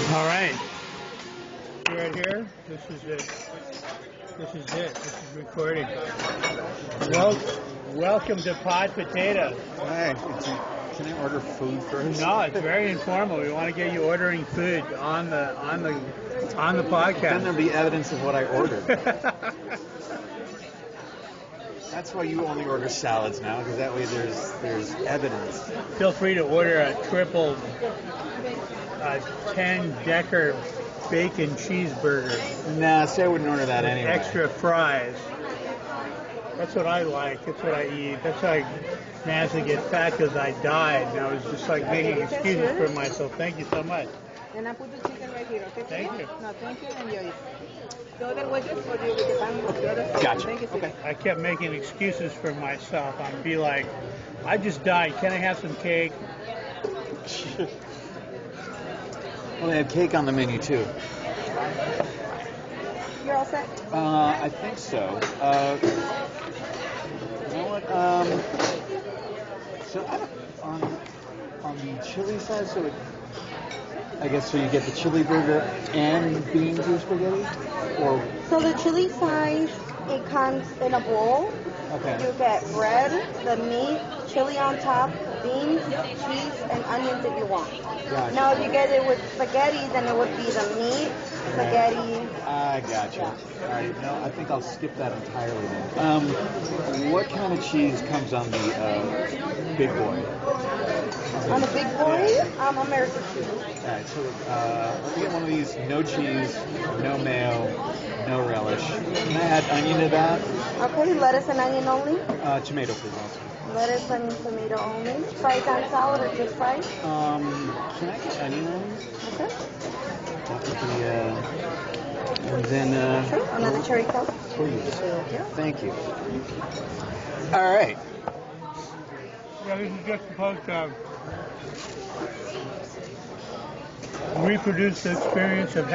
All right. You're right here. This is it. This is it. This is recording. Welcome to Pod Potatoes. Hi. Can I order food first? No, it's very informal. We want to get you ordering food on the podcast. Then there'll be evidence of what I ordered. That's why you only order salads now, because that way there's evidence. Feel free to order a triple 10-decker bacon cheeseburger. Nah, see, I wouldn't order that anyway. Extra fries. That's what I like. That's what I eat. That's how I managed to get fat, because I died. And I was just like making excuses for myself. Thank you so much. And I put the chicken right here, okay? Thank you. No, thank you, and enjoy it. The other wedges for you with the pan. The other Gotcha. Thank you, Okay. I kept making excuses for myself. I'd be like, I just died. Can I have some cake? Well, they have cake on the menu, too. You're all set? I think so. You know what? So I don't, on the chili side, so I guess so you get the chili burger and beans or spaghetti? Or So the chili size, it comes in a bowl. okay. You get bread, the meat, chili on top, beans, cheese, and onions if you want. Gotcha. Now if you get it with spaghetti, then it would be the meat, spaghetti. I gotcha. All right. No, I think I'll skip that entirely then. What kind of cheese comes on the big boy? On the big boy, American cheese. All right. So let me get one of these. No cheese, no mayo, no relish. Can I add onion to that? Okay, lettuce and onion only. Tomato, please, also. Lettuce and tomato only. Fries on salad or just fries? Can I get onion only? Okay. That would be, and then, Sure. Another cherry coke. please. Thank you. All right. Yeah, this is just supposed to reproduce the experience of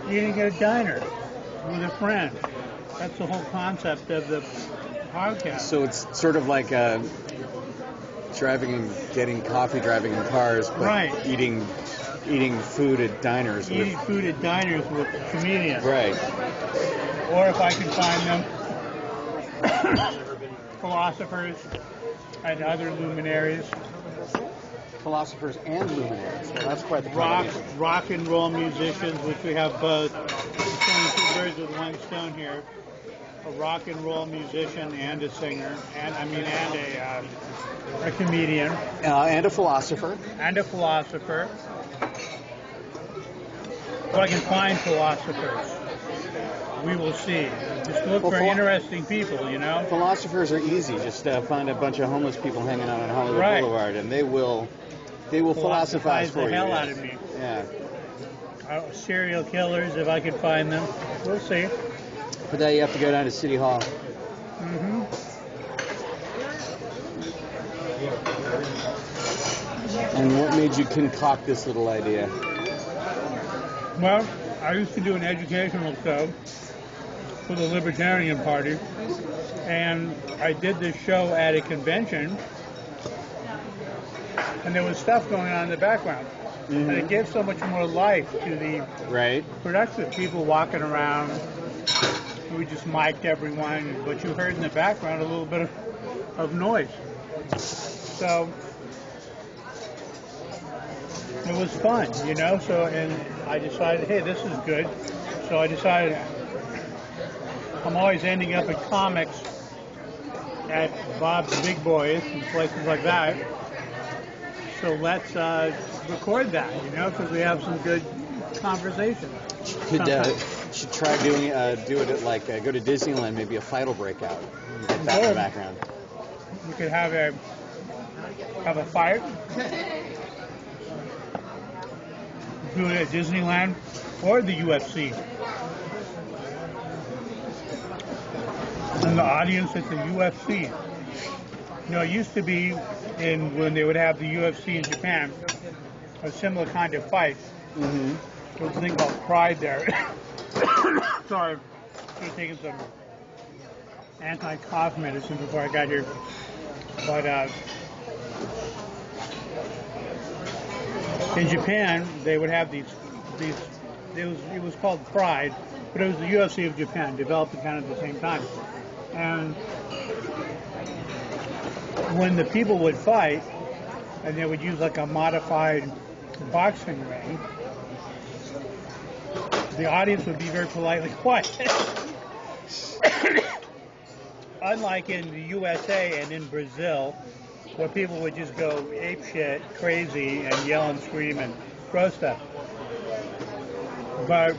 eating at a diner with a friend. That's the whole concept of the podcast. So it's sort of like driving and getting coffee, driving in cars, but Right. eating food at diners. Eating food at diners with comedians. Right. Or if I can find them, philosophers and other luminaries. Philosophers and luminaries. Well, that's quite the combination. Rock and roll musicians, which we have both. Killing two birds with one stone here. A rock and roll musician and a singer, and a comedian. And a philosopher. And a philosopher. So I can find philosophers. We will see. Just look for interesting people, you know? Philosophers are easy. Just find a bunch of homeless people hanging out on Hollywood Right. Boulevard, and they will philosophize for the you. hell out of me. Yeah. Serial killers, if I can find them. We'll see. For that, you have to go down to City Hall. Mm-hmm. And what made you concoct this little idea? Well, I used to do an educational show for the Libertarian Party, and I did this show at a convention, and there was stuff going on in the background. Mm-hmm. And it gave so much more life to the production. People walking around. We just mic'd everyone, but you heard in the background a little bit of noise. So it was fun, you know. So, and I decided, hey, this is good. So I decided I'm always ending up at comics at Bob's Big Boys and places like that. So let's record that, you know, because we have some good conversation. Should try doing do it at go to Disneyland, maybe a fight will break out. Get that in the background. We could have a fight. Do it at Disneyland or the UFC. And the audience at the UFC. You know, it used to be when they would have the UFC in Japan, a similar kind of fight. Mm-hmm. There was a thing called Pride there. Sorry, should have taken some anti-cough medicine before I got here. But In Japan, they would have these. It was called Pride, but it was the UFC of Japan, developed kind of at the same time. And when the people would fight, and they would use like a modified boxing ring, the audience would be very politely quiet. Unlike in the USA and in Brazil, where people would just go apeshit, crazy, and yell and scream and throw stuff. But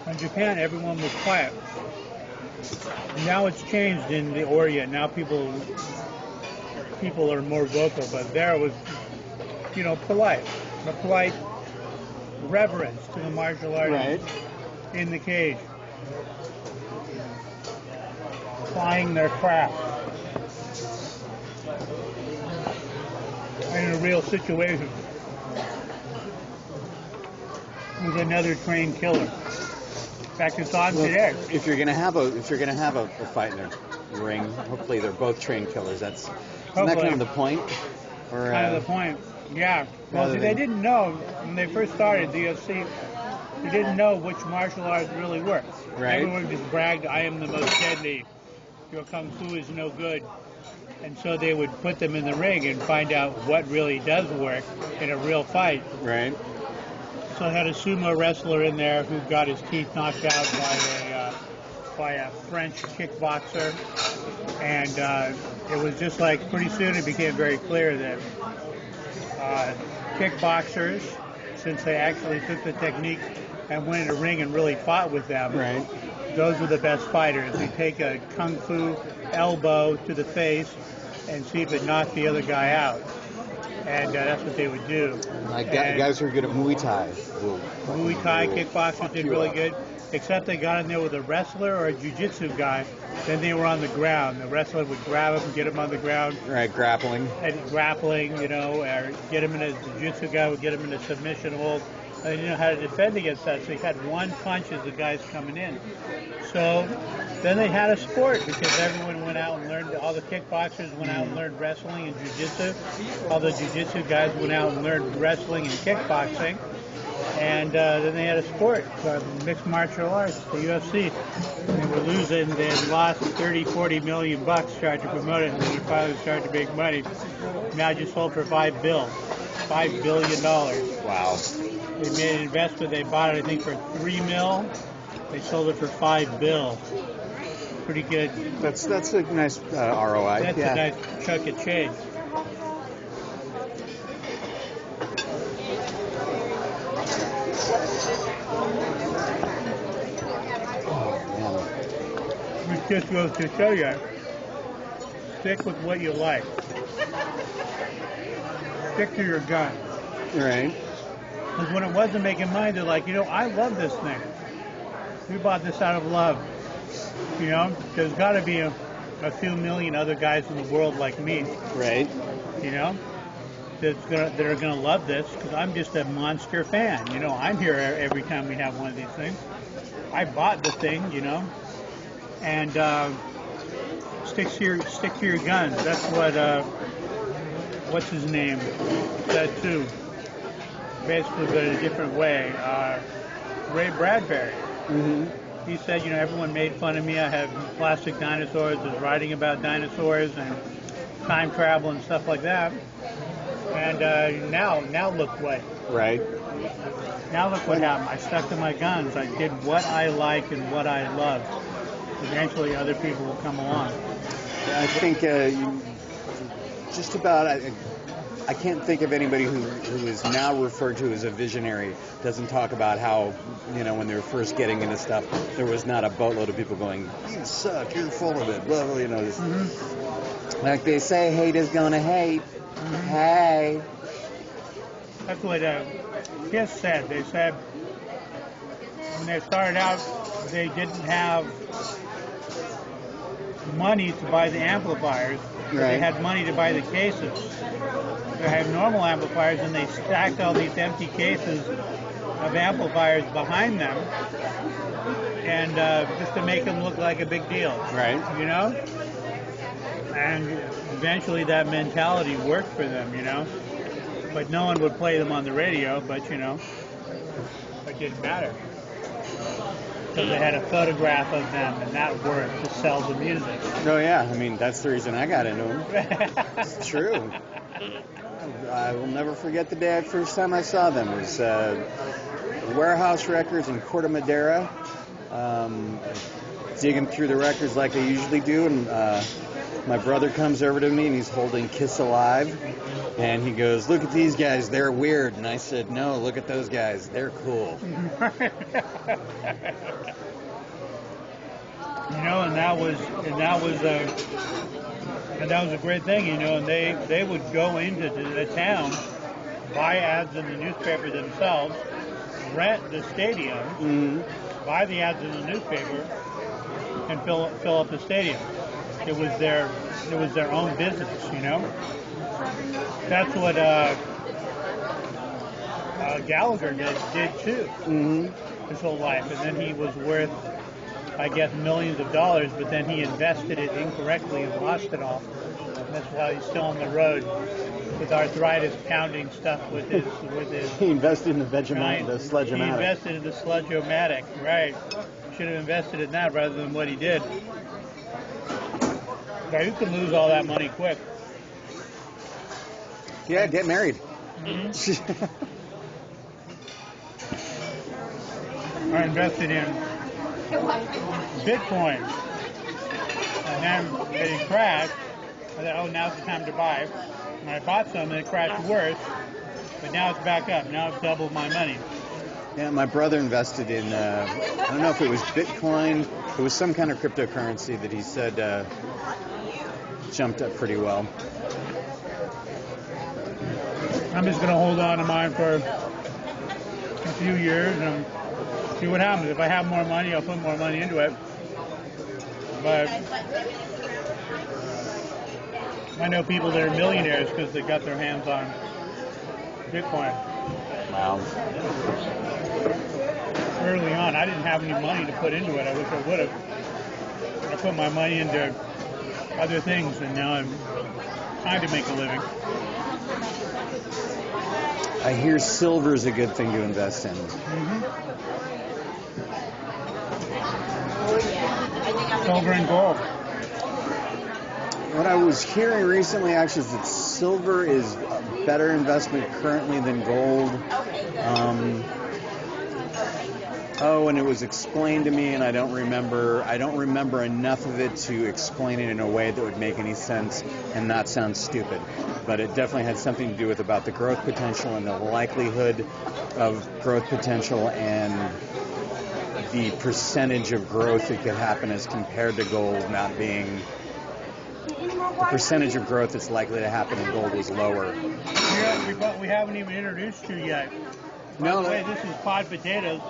in Japan, everyone was quiet. Now it's changed in the Orient. Now people are more vocal, but there it was, polite. A polite reverence to the martial artist in the cage. Applying their craft in a real situation with another trained killer. In fact, it's on today. If you're gonna have a fight in a ring, hopefully they're both trained killers. Isn't that kind of the point? Or, kind of the point. Yeah. Well, they didn't know when they first started the UFC. They didn't know which martial arts really worked. Right. Everyone just bragged, "I am the most deadly. Your kung fu is no good." And so they would put them in the ring and find out what really does work in a real fight. Right. So I had a sumo wrestler in there who got his teeth knocked out by a French kickboxer, and it was just like pretty soon it became very clear that kickboxers, since they actually took the technique and went in a ring and really fought with them, those were the best fighters. They take a kung fu elbow to the face and see if it knocked the other guy out. And that's what they would do. Like guys who are good at Muay Thai. Muay Thai kickboxers did really good, except they got in there with a wrestler or a jiu-jitsu guy. Then they were on the ground. The wrestler would grab him and get him on the ground. Right, grappling. And grappling, or get him in a jiu-jitsu guy would get him in a submission hold. They didn't know how to defend against that, so he had one punch as the guy's coming in. So then they had a sport because everyone went out and learned, all the kickboxers went out and learned wrestling and jiu-jitsu. All the jiu-jitsu guys went out and learned wrestling and kickboxing. And then they had a sport, mixed martial arts, the UFC. They were losing, they had lost 30, 40 million bucks trying to promote it, and then they finally started to make money. Now it just sold for $5 billion. Wow. They made an investment. They bought it, I think, for $3 million. They sold it for $5 billion. Pretty good. That's a nice ROI. That's a nice chunk of change. Which just goes to show you, stick with what you like. Stick to your gun. Right. Because when it wasn't making money, they're like, I love this thing. We bought this out of love. There's got to be a few million other guys in the world like me. Right. That are going to love this because I'm just a monster fan. I'm here every time we have one of these things. I bought the thing, and stick to your guns. That's what what's his name said too. Basically, but in a different way. Ray Bradbury. Mm-hmm. He said, everyone made fun of me. I have plastic dinosaurs, was writing about dinosaurs and time travel and stuff like that. And now look what. Right. Now look what happened. I stuck to my guns. I did what I like and what I love. Eventually, other people will come along. I think just about. I can't think of anybody who is now referred to as a visionary doesn't talk about how, when they were first getting into stuff, there was not a boatload of people going, "You suck, you're full of it," blah, blah, Mm-hmm. Like they say, hate is gonna hate. Mm-hmm. Hey. That's what Kiss said. They said when they started out, they didn't have money to buy the amplifiers. Right. They had money to buy the cases. They had normal amplifiers, and they stacked all these empty cases of amplifiers behind them, and just to make them look like a big deal. Right. And eventually that mentality worked for them, but no one would play them on the radio. But you know, it didn't matter because they had a photograph of them, and that worked to sell the music. Oh yeah, I mean that's the reason I got into them. It's true. I will never forget the day first time I saw them. It was Warehouse Records in Corte Madera. Digging through the records like I usually do, and my brother comes over to me and he's holding Kiss Alive, and he goes, "Look at these guys, they're weird." And I said, "No, look at those guys, they're cool." You know, and that was a great thing, you know. And they would go into the town, buy ads in the newspaper themselves, rent the stadium, buy the ads in the newspaper, and fill up the stadium. It was their own business, you know. That's what Gallagher did too, his whole life. And then he was worth, I guess, millions of dollars, but then he invested it incorrectly and lost it all. And that's why he's still on the road with arthritis, pounding stuff with his. He invested in the Sledge-O-Matic. He invested in the Sledge-O-Matic, right? Should have invested in that rather than what he did. Yeah, you could lose all that money quick. Yeah, get married. I invested in Bitcoin, and then it crashed. I thought, oh, now's the time to buy. And I bought some, and it crashed worse. But now it's back up. Now it's doubled my money. Yeah, my brother invested in, I don't know if it was Bitcoin, it was some kind of cryptocurrency that he said jumped up pretty well. I'm just going to hold on to mine for a few years and see what happens. If I have more money, I'll put more money into it. But I know people that are millionaires because they got their hands on Bitcoin. Wow. Early on, I didn't have any money to put into it. I wish I would have. I put my money into other things, and now I'm trying to make a living. I hear silver's a good thing to invest in. Silver and gold. What I was hearing recently actually is that silver is a better investment currently than gold. And it was explained to me, and I don't remember enough of it to explain it in a way that would make any sense and not sound stupid. But it definitely had something to do with about the growth potential and the likelihood of growth potential and the percentage of growth that could happen as compared to gold not being. The percentage of growth that's likely to happen in gold was lower. Yeah, we haven't even introduced you yet. By the way, this is Pod Potatoes,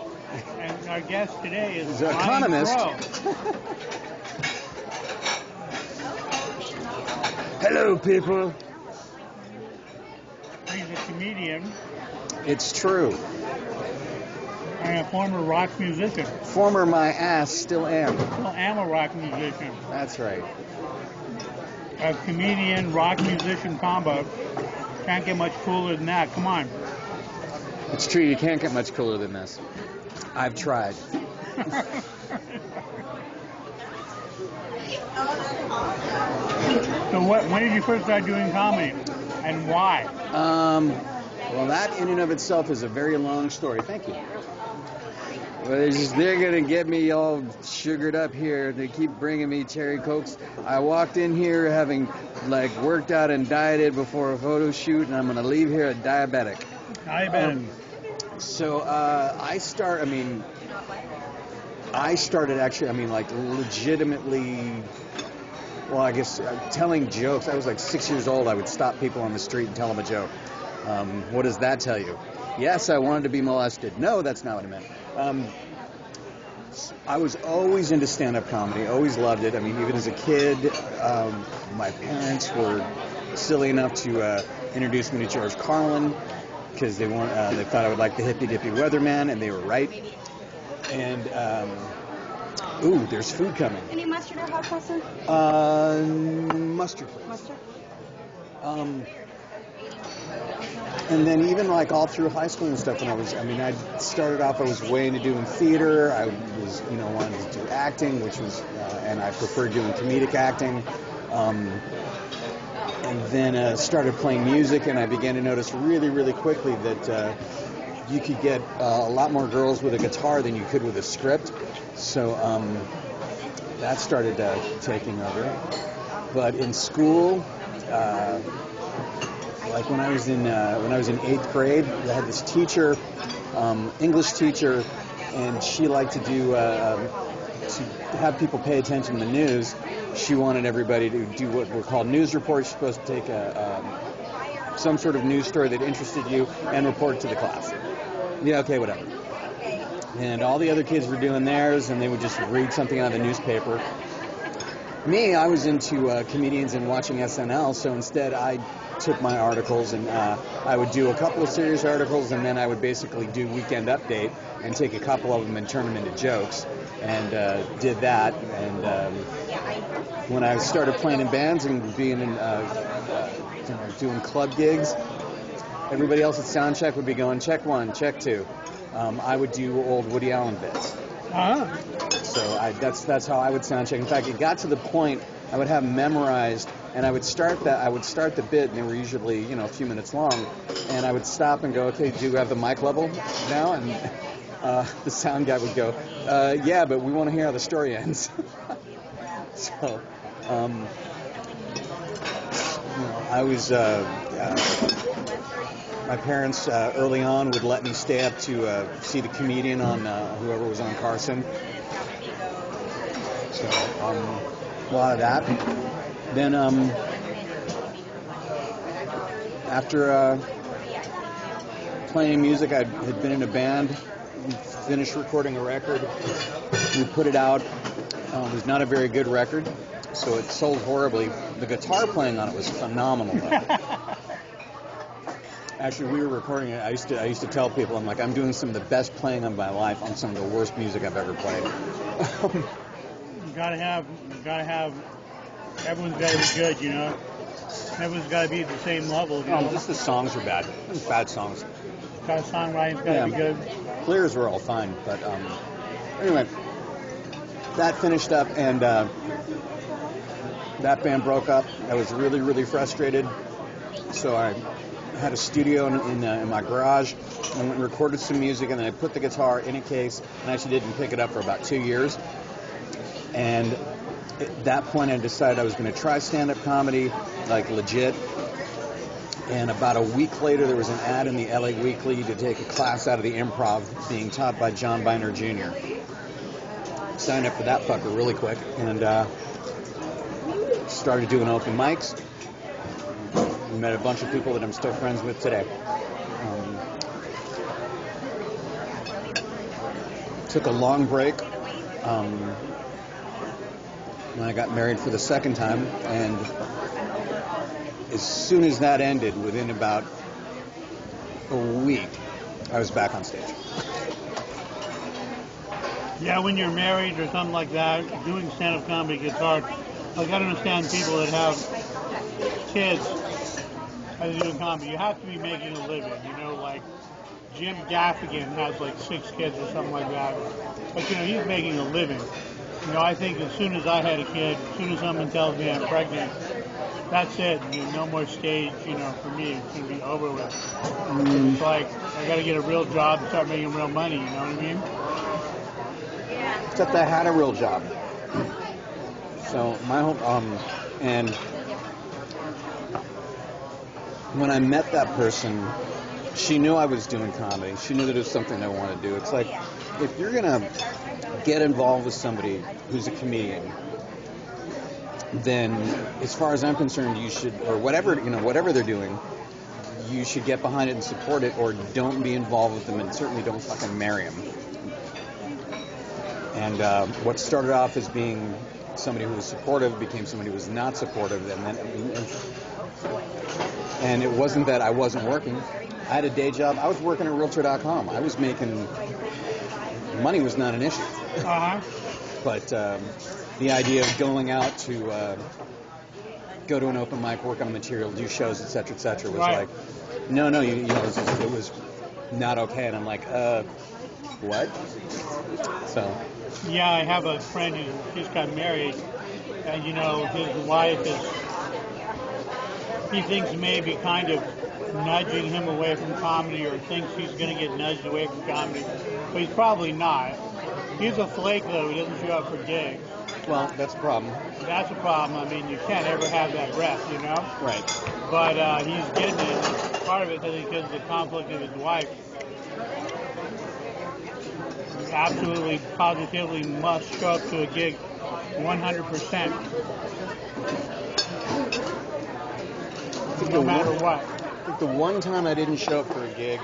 and our guest today is an economist. Hello, people. He's a comedian. It's true. And a former rock musician. Former my ass, still am. Still am a rock musician. That's right. A comedian, rock musician combo. Can't get much cooler than that. Come on. It's true. You can't get much cooler than this. I've tried. So when did you first start doing comedy, and why? Well, that in and of itself is a very long story. Thank you. Well, they're going to get me all sugared up here. They keep bringing me cherry cokes. I walked in here having, worked out and dieted before a photo shoot, and I'm going to leave here a diabetic. Diabetic. I started actually, legitimately, telling jokes. I was 6 years old. I would stop people on the street and tell them a joke. What does that tell you? Yes, I wanted to be molested. No, that's not what I meant. I was always into stand-up comedy, always loved it. I mean, even as a kid, my parents were silly enough to introduce me to George Carlin because they thought I would like the hippy-dippy weatherman, and they were right. And, there's food coming. Any mustard or hot sauce? Mustard. Mustard? And then even like all through high school and stuff, when I started off, I was way into doing theater. I was, wanted to do acting, which was, and I preferred doing comedic acting. And then started playing music, and I began to notice really, really quickly that you could get a lot more girls with a guitar than you could with a script. So that started taking over. But in school, like when I was in 8th grade, I had this teacher, English teacher, and she liked to do to have people pay attention to the news. She wanted everybody to do what were called news reports. You're supposed to take some sort of news story that interested you and report it to the class. Yeah, okay, whatever. And all the other kids were doing theirs, and they would just read something out of the newspaper. Me, I was into comedians and watching SNL, so instead I took my articles and I would do a couple of serious articles, and then I would basically do Weekend Update and take a couple of them and turn them into jokes, and did that. And when I started playing in bands and being in, doing club gigs, everybody else at soundcheck would be going, check 1, check 2. I would do old Woody Allen bits. So that's how I would sound check. In fact, it got to the point I would have memorized, and I would start the bit, and they were usually a few minutes long, and I would stop and go, okay, do you have the mic level now? And the sound guy would go, yeah, but we want to hear how the story ends. So I was. My parents early on would let me stay up to see the comedian on whoever was on Carson. So a lot of that. Then after playing music, I had been in a band. We finished recording a record. We put it out. It was not a very good record, so it sold horribly. The guitar playing on it was phenomenal, though. Actually, we were recording it. I used to tell people, I'm like, I'm doing some of the best playing of my life on some of the worst music I've ever played. You gotta have. Everyone's gotta be good, Everyone's gotta be at the same level. Just the songs are bad. Bad songs. Songwriting's gotta be good. Clears were all fine, but anyway, that finished up, and that band broke up. I was really, really frustrated, so I had a studio in my garage, and went and recorded some music, and then I put the guitar in a case, and actually didn't pick it up for about 2 years. And at that point, I decided I was going to try stand-up comedy, like legit. And about a week later, there was an ad in the LA Weekly to take a class out of the improv being taught by John Biner Jr. Signed up for that fucker really quick, and started doing open mics. Met a bunch of people that I'm still friends with today. Took a long break when I got married for the second time, and as soon as that ended, within about a week, I was back on stage. Yeah, when you're married or something like that, doing stand-up comedy gets hard. I gotta understand people that have kids. As doing comedy, you have to be making a living, like Jim Gaffigan has like 6 kids or something like that, but he's making a living. I think as soon as I had a kid, as soon as someone tells me I'm pregnant, that's it. No more stage, for me, it's going to be over with. It's like, I got to get a real job and start making real money, you know what I mean? Except I had a real job. So my home, and when I met that person, she knew I was doing comedy. She knew that it was something I wanted to do. It's like, if you're going to get involved with somebody who's a comedian, then as far as I'm concerned, you should, or whatever they're doing, you should get behind it and support it, or don't be involved with them, and certainly don't fucking marry them. And what started off as being somebody who was supportive became somebody who was not supportive, and it wasn't that I wasn't working. I had a day job. I was working at Realtor.com. I was making money was not an issue. But the idea of going out go to an open mic, work on a material, do shows, etc., etc. Was Right. like, no, it was not okay. And I'm like, what? So, Yeah, I have a friend who just got married, and his wife he thinks maybe kind of nudging him away from comedy, or thinks he's going to get nudged away from comedy, but he's probably not. He's a flake though. He doesn't show up for gigs. well, that's a problem. That's a problem. I mean, you can't ever have that rep, Right. But he's getting it. Part of it is because of the conflict of his wife. He absolutely, positively must show up to a gig 100%. No matter what. I think the one time I didn't show up for a gig,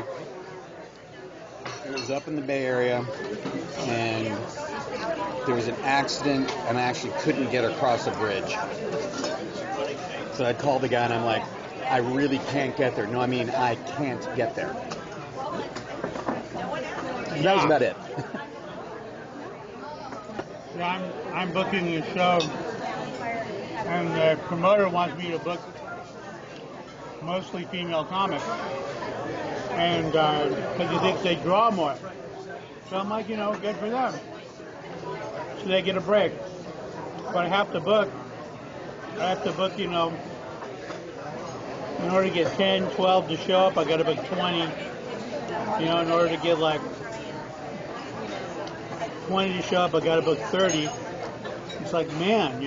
it was up in the Bay Area, and there was an accident, and I actually couldn't get across a bridge. So I called the guy, and I'm like, I really can't get there. No, I mean, I can't get there. And that was about it. Yeah, I'm booking a show, and the promoter wants me to book mostly female comics, and because he thinks they draw more. So I'm like, good for them. So they get a break. But I have to book, in order to get 10, 12 to show up, I got to book 20, in order to get like 20 to show up, I got to book 30. It's like, man,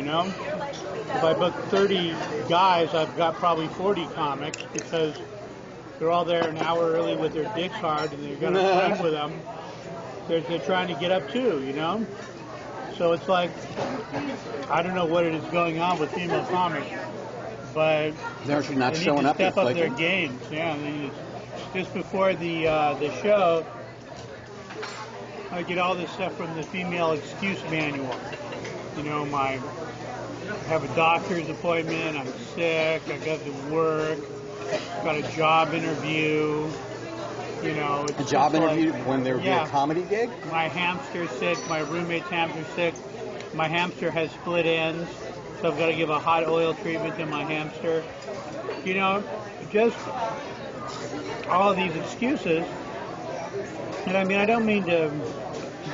if I book 30 guys, I've got probably 40 comics, because they're all there an hour early with their dicks hard, and they're going to friend with them. They're trying to get up too, So it's like, I don't know what it is going on with female comics, but They're actually not they need showing to up. step up their games. Yeah, just before the show, I get all this stuff from the female excuse manual. I have a doctor's appointment, I'm sick, I got to work, got a job interview, It's A job just interview like, when there would be a comedy gig? My hamster's sick, my roommate's hamster's sick, my hamster has split ends, so I've got to give a hot oil treatment to my hamster. Just all of these excuses. And I mean, I don't mean to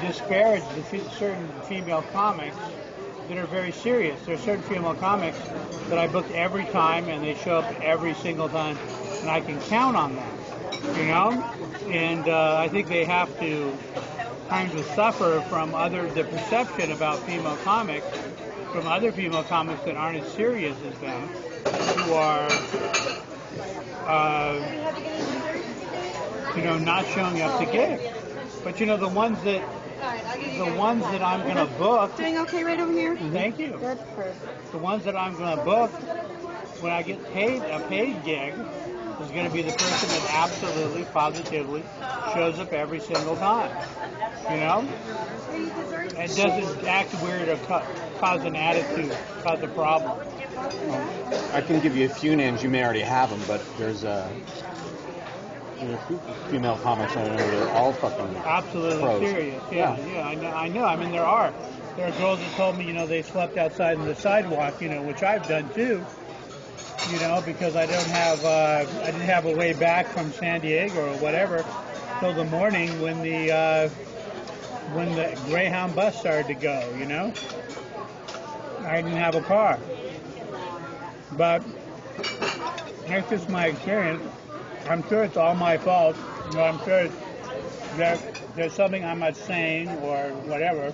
disparage certain female comics that are very serious. There are certain female comics that I book every time, and they show up every single time, and I can count on them, And I think they have to kind of suffer from the perception about female comics from other female comics that aren't as serious as them, who are, not showing up to gigs. But the ones that I'm going to book. Doing okay right over here? Thank you. Good, perfect. The ones that I'm going to book when I get paid a paid gig is going to be the person that absolutely, positively shows up every single time. It doesn't act weird or cause an attitude, cause a problem. I can give you a few names. You may already have them, but there's a few female comics I know that are all fucking absolutely pros. Serious. Yeah, I know. I mean, there are girls that told me, they slept outside on the sidewalk, which I've done too. Because I didn't have a way back from San Diego or whatever till the morning when the Greyhound bus started to go. I didn't have a car, but that's just my experience. I'm sure it's all my fault. I'm sure there's something I'm not saying or whatever.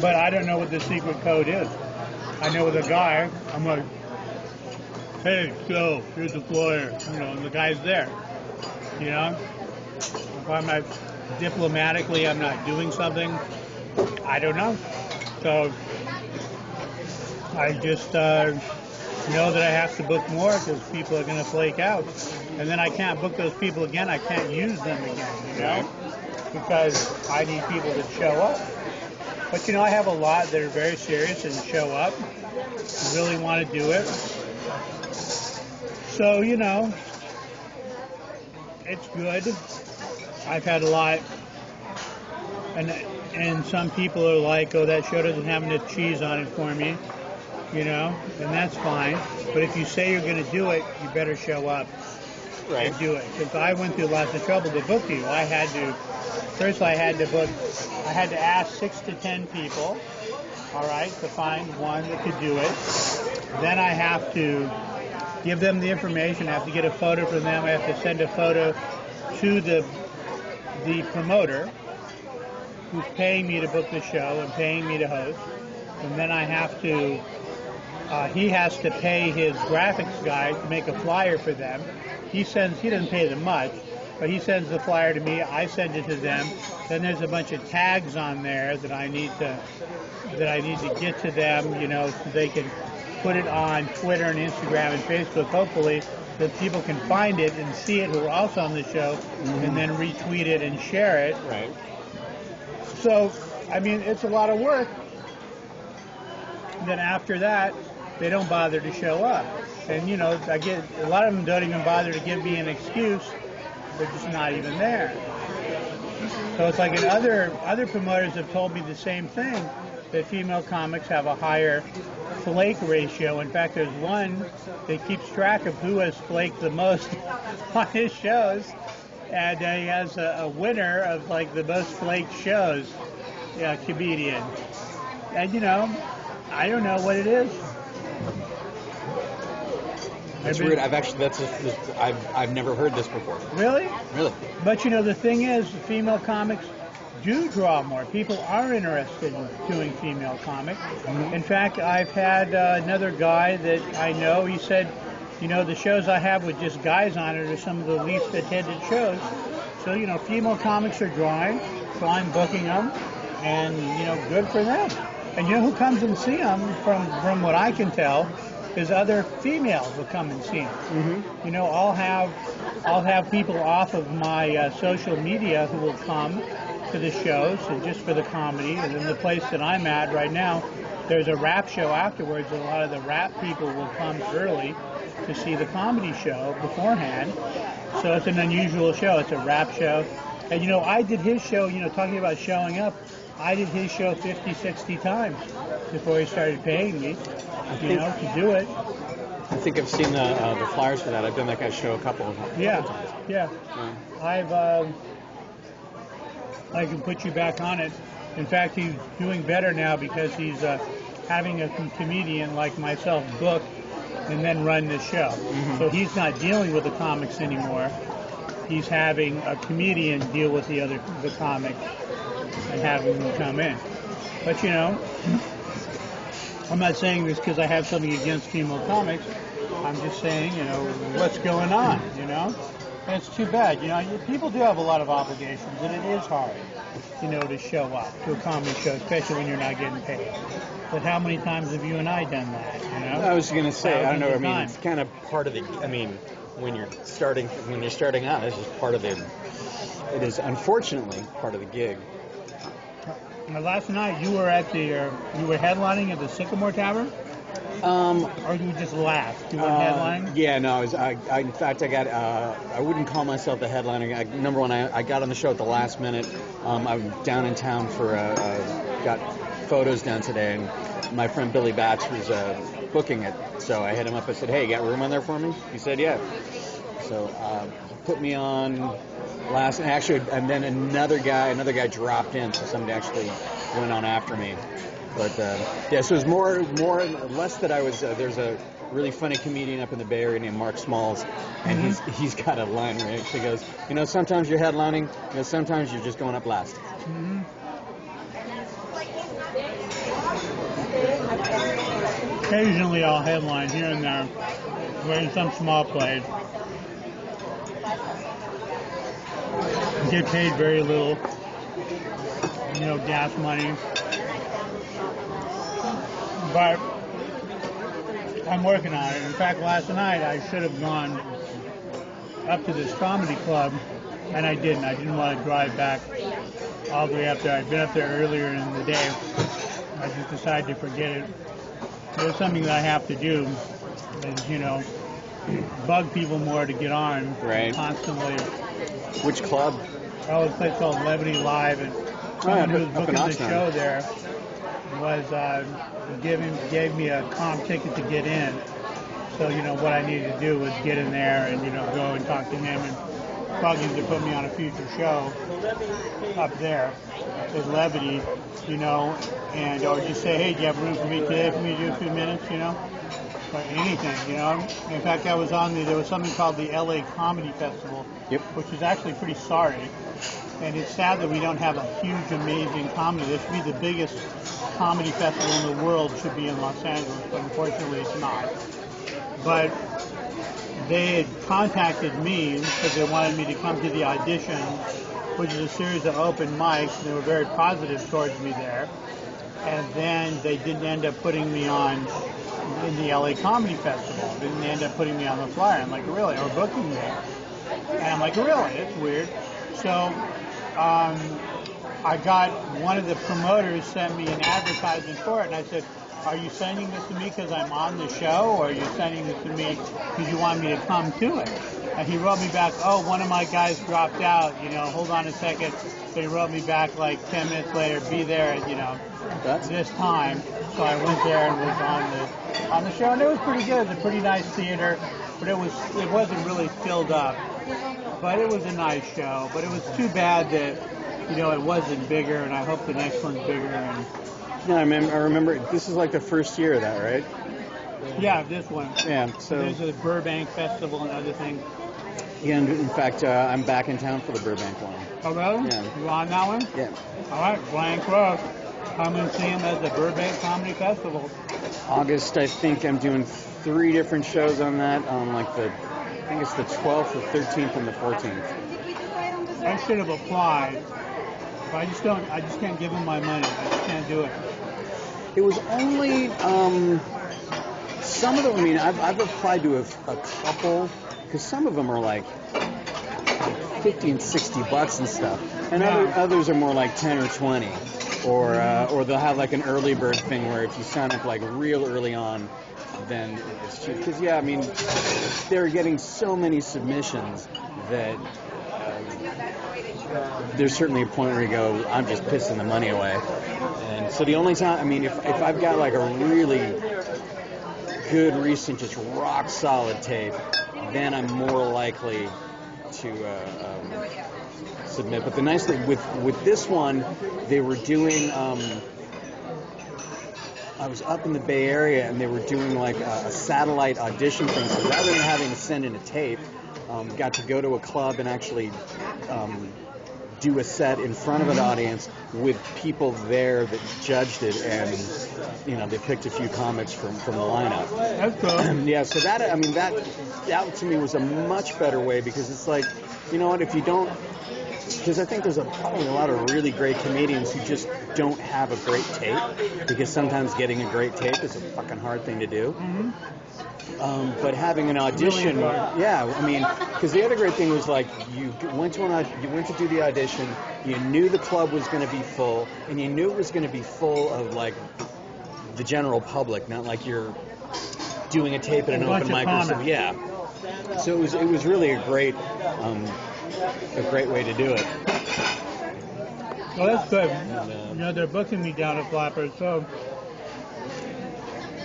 But I don't know what the secret code is. I know with a guy, I'm like, hey, Joe, here's the flyer. And the guy's there. If I'm not diplomatically, I'm not doing something, I don't know. So I just know that I have to book more because people are going to flake out. And then I can't book those people again. I can't use them again, because I need people to show up. But, I have a lot that are very serious and show up, really want to do it. So, it's good. I've had a lot And some people are like, oh, that show doesn't have enough cheese on it for me, you know, and that's fine. But if you say you're going to do it, you better show up and do it. Because I went through lots of trouble to book you. I had to ask 6 to 10 people, all right, to find one that could do it. Then I have to give them the information. I have to get a photo from them. I have to send a photo to the promoter who's paying me to book the show and paying me to host. And then I have to, he has to pay his graphics guy to make a flyer for them. He doesn't pay them much, but he sends the flyer to me. I send it to them. Then there's a bunch of tags on there that I need to get to them, you know, so they can put it on Twitter and Instagram and Facebook, hopefully, that people can find it and see it who are also on the show, and then retweet it and share it. Right. So, I mean, it's a lot of work. Then after that, they don't bother to show up. And, you know, I get a lot of them don't even bother to give me an excuse. They're just not even there. So it's like other promoters have told me the same thing, that female comics have a higher flake ratio. In fact, there's one that keeps track of who has flaked the most on his shows, and he has a winner of like the most flaked shows, comedian. And you know, I don't know what it is. That's weird. I've never heard this before. Really? Really. But you know, the thing is, female comics do draw more. People are interested in doing female comics. In fact, I've had another guy that I know, he said, you know, the shows I have with just guys on it are some of the least attended shows. So, you know, female comics are drawing, so I'm booking them, and, you know, good for them. And you know who comes and see them, from what I can tell, is other females will come and see them. You know, I'll have people off of my social media who will come to the shows and just for the comedy. And in the place that I'm at right now, there's a rap show afterwards, and a lot of the rap people will come early to see the comedy show beforehand. So it's an unusual show. It's a rap show. And you know, I did his show, you know, talking about showing up, I did his show 50, 60 times before he started paying me, you know, to do it. I think I've seen the flyers for that. I've done that guy's show a couple of times. Yeah. I can put you back on it. In fact, he's doing better now because he's having a comedian like myself book and then run the show. So he's not dealing with the comics anymore. He's having a comedian deal with the comics and having them come in. But you know, I'm not saying this because I have something against female comics. I'm just saying, you know, what's going on, you know? And it's too bad, you know. People do have a lot of obligations, and it is hard, you know, to show up to a comedy show, especially when you're not getting paid. But how many times have you and I done that, you know? I was going to say, I don't know, I mean, times. it's kind of part of the, I mean, when you're starting out, this is part of the, it is unfortunately part of the gig. Now, last night you were at you were headlining at the Sycamore Tavern? Or you just laughed? You were headlining? Yeah, no, in fact, I wouldn't call myself the headliner. Number one, I got on the show at the last minute. I'm down in town got photos done today, and my friend Billy Batch was booking it. So I hit him up. I said, hey, you got room on there for me? He said, yeah. So he put me on and then another guy dropped in, so somebody actually went on after me. But yeah, so it was less that I was. There's a really funny comedian up in the Bay Area named Mark Smalls, and he's got a line where he actually goes, you know, sometimes you're headlining, you know, sometimes you're just going up last. Occasionally I'll headline here and there. We're in some small place. Get paid very little, you know, gas money. But I'm working on it. In fact, last night I should have gone up to this comedy club, and I didn't. I didn't want to drive back all the way up there. I'd been up there earlier in the day. I just decided to forget it. It's something that I have to do, is, you know, bug people more to get on right. Constantly. Which club? Oh, it's a place called Levity Live, and someone who was up in booking the Oxnard. show there was gave me a comp ticket to get in. So, what I needed to do was get in there and, go and talk to him and bug him to put me on a future show up there at Levity, and or just say, hey, do you have room for me today for me to do a few minutes, or anything, In fact, I was there was something called the LA Comedy Festival, Yep. which is actually pretty sorry. And it's sad that we don't have a huge, amazing comedy. This should be the biggest comedy festival in the world, should be in Los Angeles, but unfortunately it's not. But they had contacted me because they wanted me to come to the audition, which is a series of open mics, and they were very positive towards me there. And then they didn't end up putting me on in the LA Comedy Festival. They didn't end up putting me on the flyer. I'm like, really? Or booking me? And I'm like, really? It's weird. So I got one of the promoters sent me an advertisement for it, and I said, are you sending this to me because I'm on the show, or are you sending this to me because you want me to come to it? And he wrote me back, oh, one of my guys dropped out, hold on a second. So he wrote me back like 10 minutes later, be there at, this time. So I went there and was on the show, and it was pretty good. It was a pretty nice theater, but it wasn't really filled up. But it was a nice show. But it was too bad that, it wasn't bigger, and I hope the next one's bigger. And No, I remember. This is like the first year of that, right? yeah, this one. Yeah. So there's a Burbank Festival and other things. yeah, and in fact, I'm back in town for the Burbank one. Oh, really? Yeah. You on that one? Yeah. All right, Brian Cross. Come and see him at the Burbank Comedy Festival. August, I think I'm doing 3 different shows on that. I think it's the 12th, the 13th, and the 14th. I should have applied, but I just can't give him my money. I just can't do it. It was only some of them. I mean, I've applied to a couple, because some of them are like $50 and $60 and stuff, and others are more like 10 or 20, or they'll have like an early bird thing where if you sign up like real early on, then it's cheap. Because I mean, they're getting so many submissions that there's certainly a point where you go, I'm just pissing the money away. And so the only time, I mean, if I've got like a really good recent, just rock solid tape, then I'm more likely to submit. But the nice thing with this one, they were doing, I was up in the Bay Area and they were doing like a satellite audition thing. So rather than having to send in a tape, got to go to a club and actually do a set in front of an audience with people there that judged it, and they picked a few comics from the lineup. That's cool. Yeah, so that to me was a much better way, because it's like, you know what, if you don't, because I think there's probably a lot of really great comedians who just don't have a great tape, because sometimes getting a great tape is a fucking hard thing to do. Mm-hmm. But having an audition, Really yeah, I mean, because the other great thing was like you went to do the audition, you knew the club was going to be full, and you knew it was going to be full of like the general public, not like you're doing a tape at an open mic or something. Yeah, so it was really a great way to do it. Well, that's good. They're booking me down at Flappers, so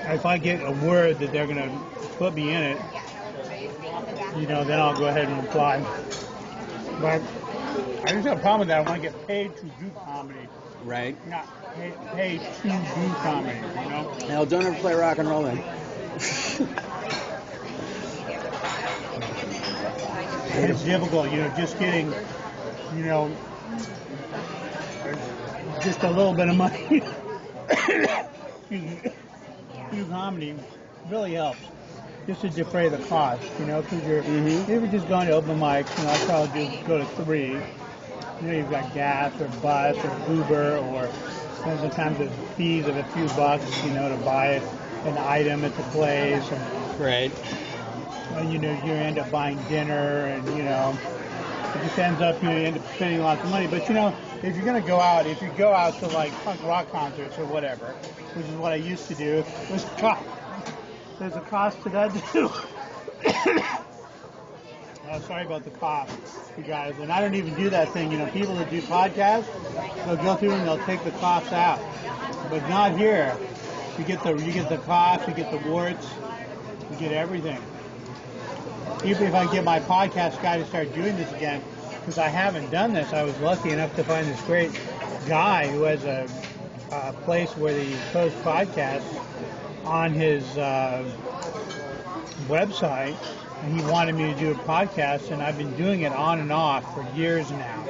if I get a word that they're going to put me in it, then I'll go ahead and apply. But I just have a problem with that. I want to get paid to do comedy. Right. Not paid to do comedy, Now, don't ever play rock and roll then. It's difficult, just getting, just a little bit of money. Excuse me. Do comedy really helps, just to defray the cost, because you're just going to open mics, I'll probably just go to 3. You've got gas or bus or Uber, or sometimes the fees of a few bucks, to buy an item at the place. And, right. You end up buying dinner, and, it just ends up, you end up spending lots of money. But, if you're going to go out, to like punk rock concerts or whatever, which is what I used to do, there's a cost to that too. Sorry about the cough, you guys. And I don't even do that thing. People that do podcasts, they'll go through and they'll take the coughs out. But not here. You get the coughs, you get the warts, you get everything. Even if I get my podcast guy to start doing this again, because I haven't done this, I was lucky enough to find this great guy who has a place where he posts podcasts on his website, and he wanted me to do a podcast, and I've been doing it on and off for years now.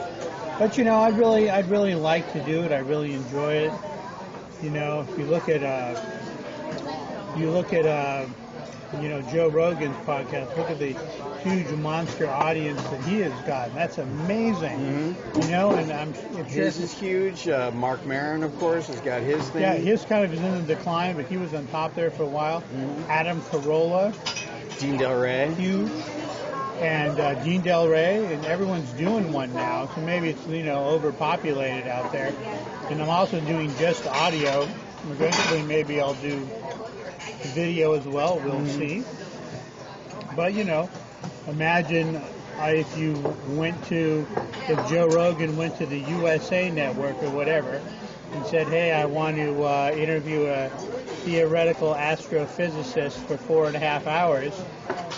But I'd really like to do it. I really enjoy it. If you look at Joe Rogan's podcast, look at the huge monster audience that he has got. That's amazing. Mm-hmm. And I'm sure his is huge. Mark Maron, of course, has got his thing. Yeah, his kind of is in the decline, but he was on top there for a while. Mm-hmm. Adam Carolla, Dean Del Rey, huge, and Dean Del Rey, and everyone's doing one now. So maybe it's overpopulated out there. And I'm also doing just audio. Eventually, maybe I'll do video as well. We'll see. But imagine if Joe Rogan went to the USA Network or whatever and said, "Hey, I want to interview a theoretical astrophysicist for 4.5 hours."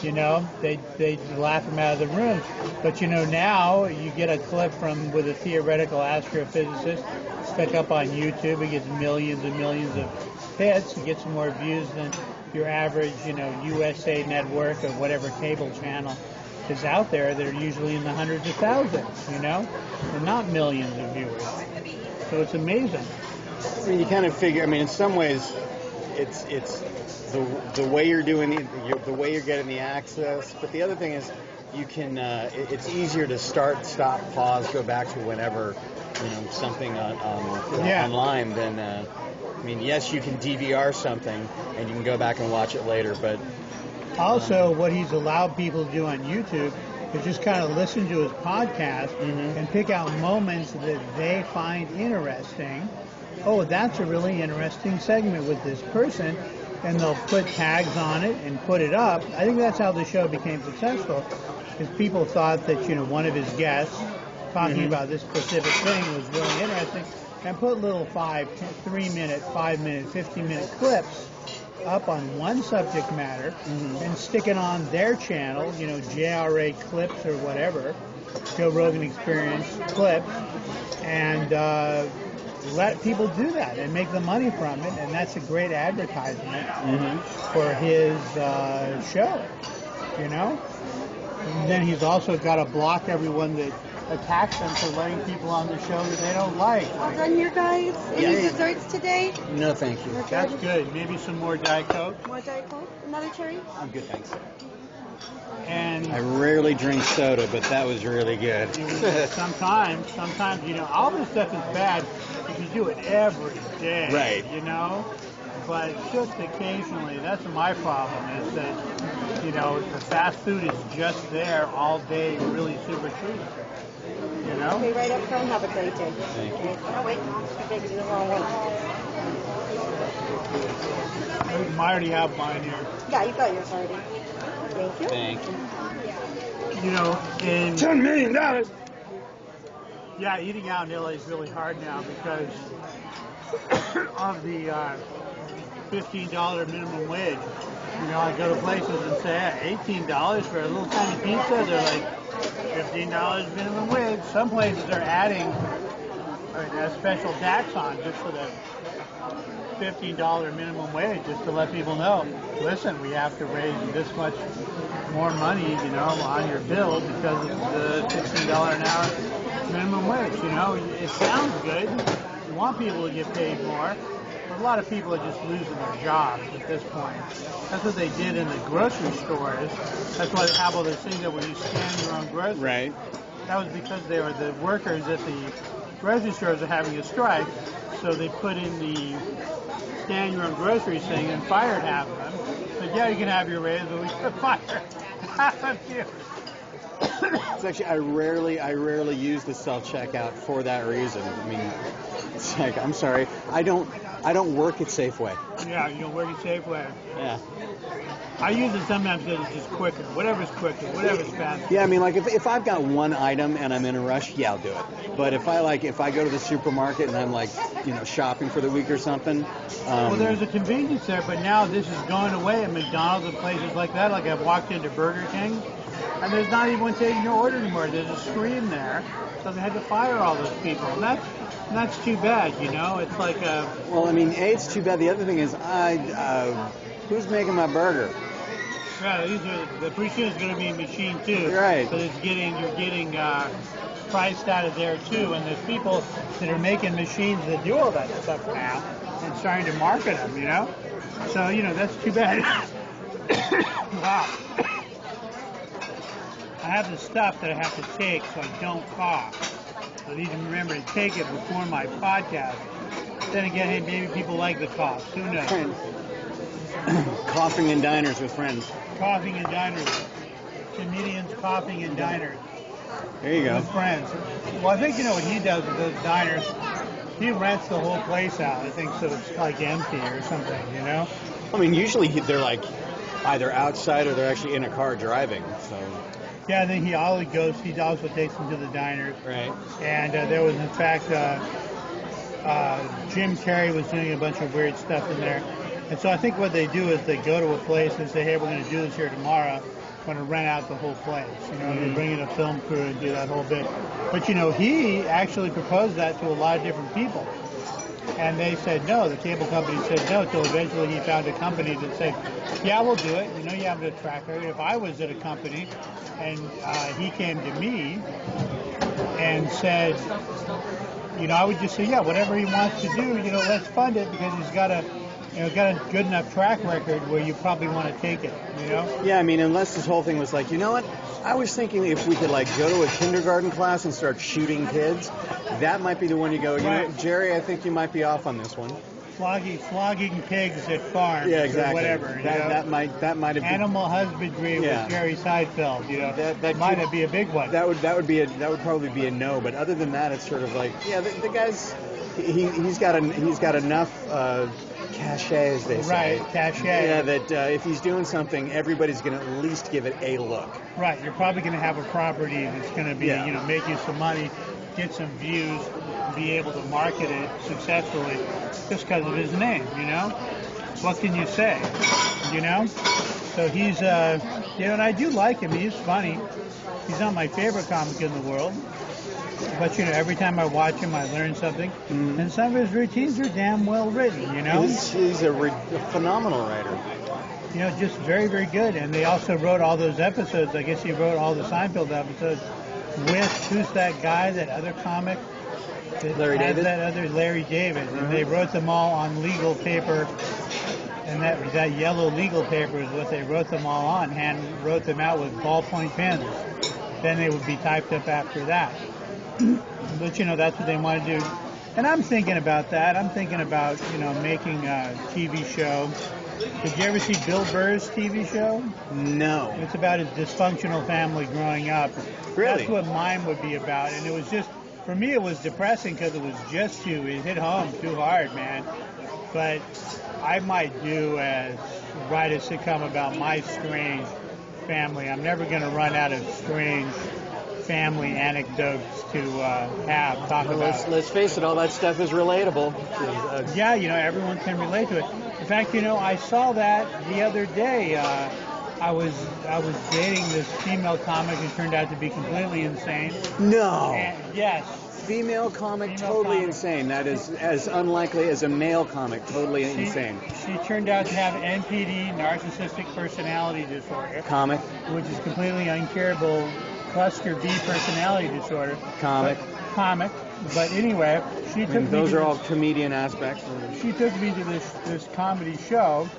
They'd laugh him out of the room. But now you get a clip with a theoretical astrophysicist, stuck up on YouTube. It gets millions and millions of hits. You get some more views than your average, USA Network or whatever cable channel is out there. They're usually in the hundreds of thousands, and not millions of viewers. So it's amazing. I mean, you kind of figure. I mean, in some ways, it's the way you're doing it, the way you're getting the access. But the other thing is, you can. It's easier to start, stop, pause, go back to whenever something online than. I mean, yes, you can DVR something and you can go back and watch it later, but also what he's allowed people to do on YouTube is just kind of listen to his podcast and pick out moments that they find interesting. Oh, that's a really interesting segment with this person, and they'll put tags on it and put it up. I think that's how the show became successful, because people thought that one of his guests talking about this specific thing was really interesting, and put little 3-minute, 5-minute, 15-minute clips up on one subject matter and stick it on their channel, JRA clips or whatever, Joe Rogan Experience clips, and let people do that and make the money from it, and that's a great advertisement for his show, And then he's also got to block everyone that attacks them for letting people on the show that they don't like. All done here, guys? Any desserts today? No, thank you. That's good. Maybe some more Diet Coke. More Diet Coke? Another cherry? I'm good, thanks. And I rarely drink soda, but that was really good. sometimes, all this stuff is bad if you do it every day. Right. But just occasionally, that's my problem, is that, the fast food is just there all day, really super cheap. Okay, right up front. Have a great day. Thank you. Oh, wait. You gave me the wrong one. I already have mine here. Yeah, you got yours already. Thank you. Thank you. In $10 million. Yeah, eating out in LA is really hard now because of the $15 minimum wage. I go to places and say, hey, $18 for a little tiny pizza. They're like, $15 minimum wage. Some places are adding a special tax on just for the $15 minimum wage, just to let people know, listen, we have to raise this much more money, on your bill because of the $16 an hour minimum wage. It sounds good. You want people to get paid more. But a lot of people are just losing their jobs at this point. That's what they did in the grocery stores. That's why they have all those things that when you scan your own groceries. Right. That was because the workers at the grocery stores are having a strike, so they put in the scan your own groceries thing and fired half of them. But yeah, you can have your raise, but we could fire half of you. It's actually, I rarely use the self-checkout for that reason. I mean, it's like, I'm sorry, I don't work at Safeway. Yeah, you don't work at Safeway. Yeah. I use it sometimes because it's just quicker. Whatever's quicker, whatever's faster. Yeah, I mean, like if I've got one item and I'm in a rush, yeah, I'll do it. But if I go to the supermarket and I'm like, shopping for the week or something. Well, there's a convenience there, but now this is going away at McDonald's and places like that. Like I've walked into Burger King, and there's not even one taking your order anymore. There's a screen there, so they had to fire all those people, and that's too bad. It's like Well, I mean, it's too bad. The other thing is, who's making my burger? Yeah, pretty soon it's going to be a machine too. Right. So you're getting priced out of there too, and there's people that are making machines that do all that stuff now and starting to market them. So that's too bad. Wow. I have the stuff that I have to take so I don't cough. So I need to remember to take it before my podcast. Then again, hey, maybe people like the coughs. Who knows? Coughing in diners with friends. Coughing in diners. Comedians coughing in diners. There you go. With friends. Well, I think what he does with those diners. He rents the whole place out. I think so. It's like empty or something. I mean, usually they're like either outside or they're actually in a car driving. So. Yeah, then he also takes them to the diners. Right. And there was, in fact, Jim Carrey was doing a bunch of weird stuff in there. And so I think what they do is they go to a place and say, hey, we're going to do this here tomorrow. We're going to rent out the whole place. They bring in a film crew and do that whole bit. But, he actually proposed that to a lot of different people. And they said no. The cable company said no until eventually he found a company that said, yeah, we'll do it. You have the track record. If I was at a company and he came to me and said, I would just say, yeah, whatever he wants to do, let's fund it because he's got a good enough track record where you probably want to take it, Yeah, I mean, unless this whole thing was like, what? I was thinking if we could go to a kindergarten class and start shooting kids, that might be the one you go, right. Jerry, I think you might be off on this one. Flogging pigs at farms, yeah, exactly. Or whatever. That might have been animal husbandry with Jerry Seinfeld. That might be a big one. That would probably be a no. But other than that, it's sort of like the guy's he's got enough cachet, as they say. Right, cachet. Yeah, that if he's doing something, everybody's going to at least give it a look. Right, you're probably going to have a property that's going to be make you some money, get some views, be able to market it successfully just because of his name, What can you say, So he's, and I do like him. He's funny. He's not my favorite comic in the world. But, every time I watch him, I learn something. Mm. And some of his routines are damn well written, He's a phenomenal writer. Just very, very good. And they also wrote all those episodes. I guess he wrote all the Seinfeld episodes with, who's that guy, that other comic? Larry David? That other Larry David. Uh-huh. And they wrote them all on legal paper. And that yellow legal paper is what they wrote them all on. Hand wrote them out with ballpoint pens. Then they would be typed up after that. But, that's what they want to do. And I'm thinking about that. I'm thinking about, making a TV show. Did you ever see Bill Burr's TV show? No. It's about his dysfunctional family growing up. Really? That's what mine would be about. And it was just, for me, it was depressing because it was just it hit home too hard, man. But I might write a sitcom about my strange family. I'm never going to run out of strange family anecdotes to talk about. Let's face it, all that stuff is relatable. Yeah, everyone can relate to it. In fact, I saw that the other day. I was dating this female comic who turned out to be completely insane. No. Yes. Female comic, totally insane. That is as unlikely as a male comic, totally insane. She turned out to have NPD, narcissistic personality disorder. Comic. Which is completely uncurable. Cluster B personality disorder. Comic. But anyway, she took me those are all comedian aspects. She took me to this comedy show,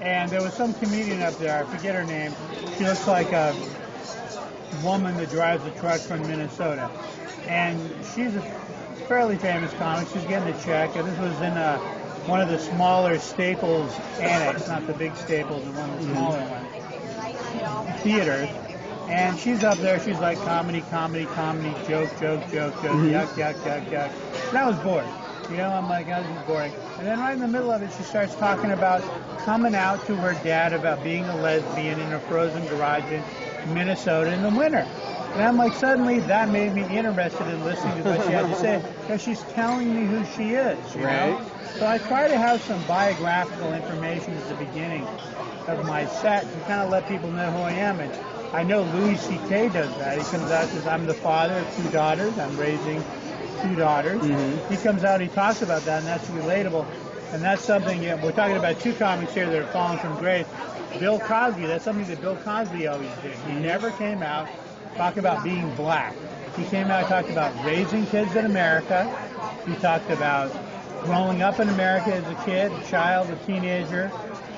and there was some comedian up there. I forget her name. She looks like a woman that drives a truck from Minnesota, and she's a fairly famous comic. She's getting a check, and this was in one of the smaller Staples annex, not the big Staples, but one of the smaller ones, theaters. And she's up there, she's like comedy, joke, yuck. And I was bored. You know, I'm like, oh, this is boring. And then right in the middle of it, she starts talking about coming out to her dad about being a lesbian in a frozen garage in Minnesota in the winter. And I'm like, suddenly that made me interested in listening to what she had to say because she's telling me who she is, you know? So I try to have some biographical information at the beginning of my set to kind of let people know who I am. And I know Louis C.K. does that. He comes out and says, I'm the father of 2 daughters. I'm raising 2 daughters. He comes out, he talks about that, and that's relatable. And that's something, you know, we're talking about 2 comics here that are fallen from grace. Bill Cosby, that's something that Bill Cosby always did. He never came out talking about being black. He came out and talked about raising kids in America. He talked about growing up in America as a kid, a child, a teenager,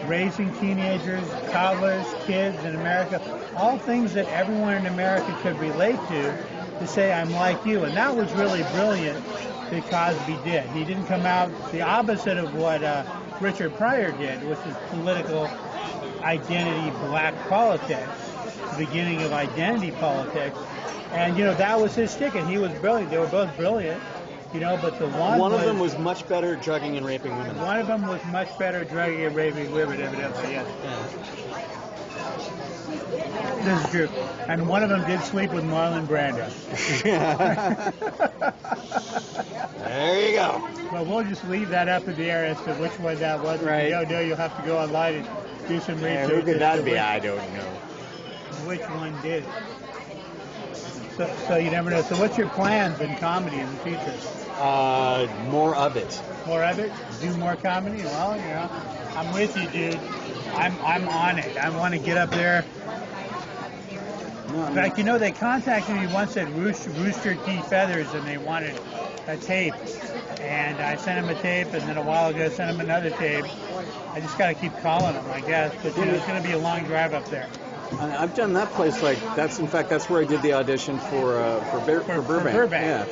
raising teenagers, toddlers, kids in America, all things that everyone in America could relate to say, I'm like you. And that was really brilliant that Cosby did. He didn't come out the opposite of what Richard Pryor did, which is political identity, black politics, the beginning of identity politics. And, you know, that was his stick, and he was brilliant. They were both brilliant. You know, but the one of them was much better at drugging and raping women. One of them was much better at drugging and raping women, evidently, yes. This is true. And one of them did sleep with Marlon Brando. There you go. But we'll just leave that up in the air as to which one that was. Right. You don't know, you'll have to go online and do some research. Who could that be? I don't know. Which one did. So you never know. So what's your plans in comedy in the future? More of it. More of it? Do more comedy? Well, you know, I'm with you, dude. I'm on it. I want to get up there. In fact, you know, they contacted me once at Rooster Teeth Feathers, and they wanted a tape. And I sent them a tape, and then a while ago I sent them another tape. I just got to keep calling them, I guess. But, you know, it's going to be a long drive up there. I've done that place that's where I did the audition for Burbank. For Burbank. Yeah.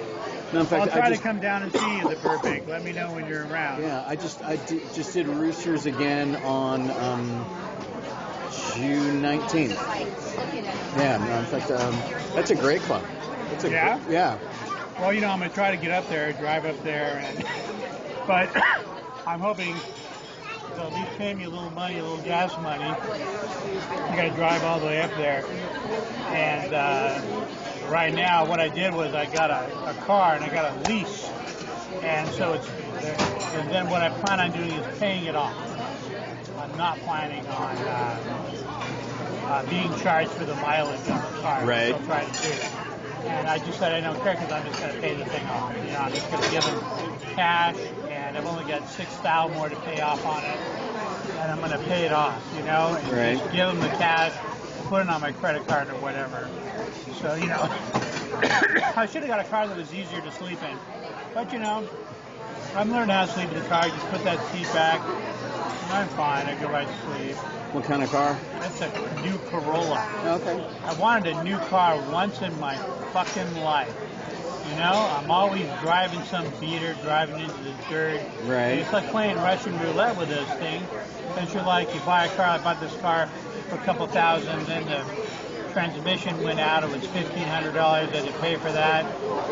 No, in fact, I'll try to come down and see you at Burbank. Let me know when you're around. Yeah, I just did Roosters again on June 19th. Yeah, no, in fact, that's a great club. Yeah. Well, you know, I'm gonna try to get up there, drive up there, but I'm hoping they'll at least pay me a little money, a little gas money. I gotta drive all the way up there, and right now what I did was I got a car and I got a lease, and so and then what I plan on doing is paying it off. I'm not planning on being charged for the mileage on the car. Right. I'll try to do it. And I just said I don't care because I'm just going to pay the thing off. You know, I'm just going to give them cash, and I've only got $6,000 more to pay off on it, and I'm going to pay it off. You know, and just give them the cash, put it on my credit card or whatever. So you know, I should have got a car that was easier to sleep in, but you know, I'm learning how to sleep in the car. Just put that seat back, and I'm fine. I go right to sleep. What kind of car? That's a new Corolla. Okay. I wanted a new car once in my fucking life. You know, I'm always driving some beater, driving into the dirt. Right. And it's like playing Russian roulette with those things. Since you're like, you buy a car, I bought this car for a couple $1,000, then the transmission went out, it was $1,500, I had to pay for that.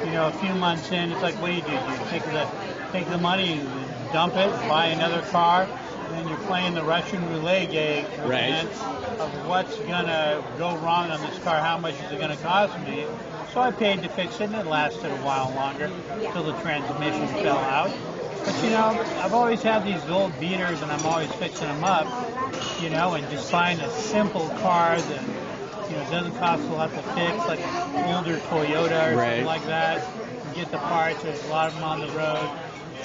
You know, a few months in, it's like, what do? You take the money, dump it, buy another car, and then you're playing the Russian roulette game of what's gonna go wrong on this car, how much is it gonna cost me. So I paid to fix it, and it lasted a while longer until the transmission fell out. But you know, I've always had these old beaters, and I'm always fixing them up. You know, and just buying a simple car that, you know, doesn't cost a lot to fix, like an older Toyota or something like that. You get the parts, there's a lot of them on the road,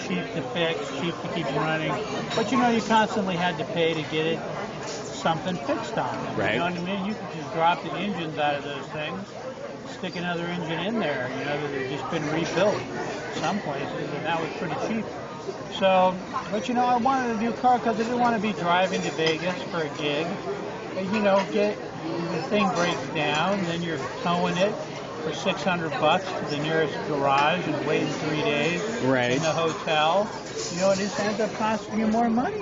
cheap to fix, cheap to keep running. But you know, you constantly had to pay to get it something fixed on it. Right. You know what I mean? You could just drop the engines out of those things, stick another engine in there, you know, that have just been rebuilt some places, and that was pretty cheap. So, but you know, I wanted a new car because I didn't want to be driving to Vegas for a gig. And, you know, the thing breaks down, then you're towing it for $600 to the nearest garage and waiting 3 days in the hotel. You know, it just ends up costing you more money.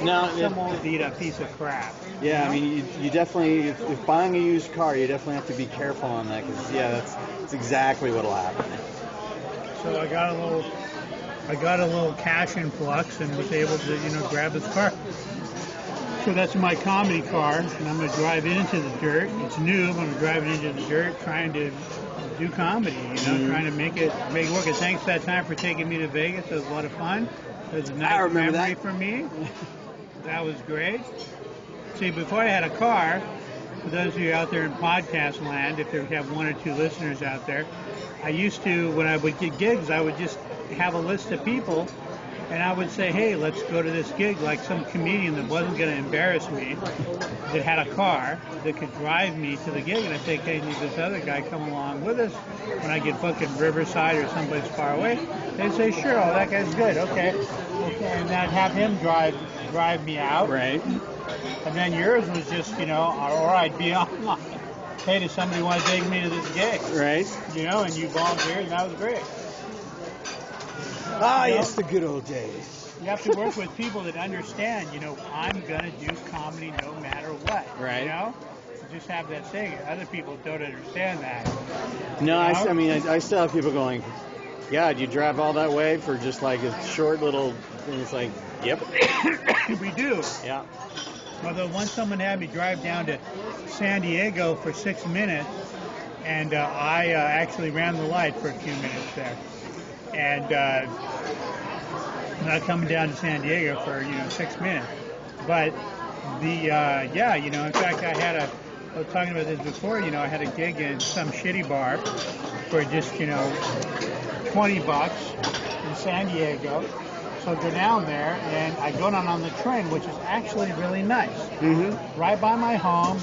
No, Some old beat up piece of crap. Yeah, you know? I mean, you definitely, if buying a used car, you definitely have to be careful on that because, yeah, that's exactly what'll happen. So I got a little I got a little cash influx and was able to, grab this car. So that's my comedy car, and I'm going to drive it into the dirt. It's new, but I'm going to drive it into the dirt, trying to do comedy, trying to make it work. And thanks that time for taking me to Vegas. It was a lot of fun. It was a nice memory for me. That was great. See, before I had a car, for those of you out there in podcast land, if there have one or two listeners out there, I used to, when I would get gigs, I would just have a list of people, and I would say, hey, let's go to this gig, like some comedian that wasn't going to embarrass me, that had a car, that could drive me to the gig, and I'd say, hey, need this other guy come along with us when I get booked in Riverside or someplace far away. They'd say, sure, oh, that guy's good, okay. And I'd have him drive me out. Right. And then yours was just, or I'd be online. Hey, does somebody want to take me to this gig? Right. And you volunteered, and that was great. Ah, yes, the good old days. You have to work with people that understand, I'm going to do comedy no matter what. Right. You just have that thing. Other people don't understand that. No, I still have people going, God, you drive all that way for just like a short little thing. It's like, yep. We do. Yeah. Although once someone had me drive down to San Diego for 6 minutes, and I actually ran the light for a few minutes there. And not coming down to San Diego for 6 minutes, but in fact I was talking about this before. I had a gig in some shitty bar for just $20 in San Diego. So I go down there and I go down on the train, which is actually really nice. Mm-hmm. Right by my home,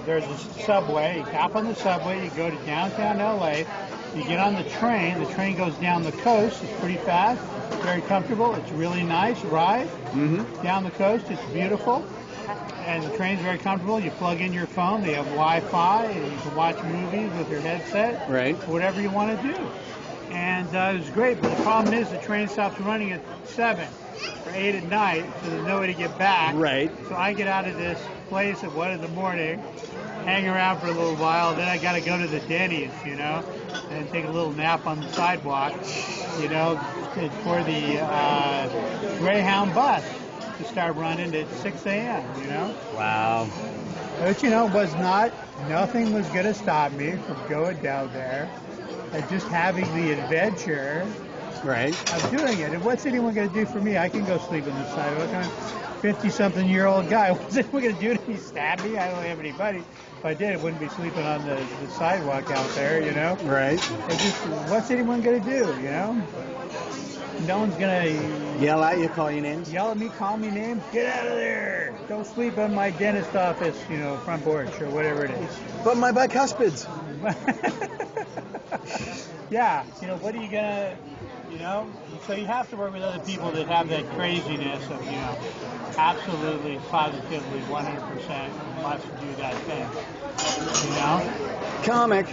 there's a subway. You hop on the subway, you go to downtown LA. You get on the train goes down the coast. It's pretty fast, very comfortable. It's really nice ride down the coast. It's beautiful. And the train's very comfortable. You plug in your phone. They have Wi-Fi. And you can watch movies with your headset. Right. Whatever you want to do. And it was great. But the problem is the train stops running at 7 or 8 at night, so there's no way to get back. Right. So I get out of this place at 1 in the morning, hang around for a little while, then I got to go to the Denny's, and take a little nap on the sidewalk, for the Greyhound bus to start running at 6 a.m., Wow. But, nothing was going to stop me from going down there and just having the adventure Right. of doing it. And what's anyone going to do for me? I can go sleep on the sidewalk. I'm a 50-something-year-old guy. What's anyone going to do to me? Stab me? I don't have anybody. If I did, I wouldn't be sleeping on the sidewalk out there, Right. It's just, what's anyone going to do, No one's going to Yell at you, call you names? yell at me, call me names. Get out of there. Don't sleep on my dentist office, front porch or whatever it is. But my bicuspids. Yeah, what are you going to, So you have to work with other people that have that craziness of, absolutely, positively, 100% must do that thing, Comic.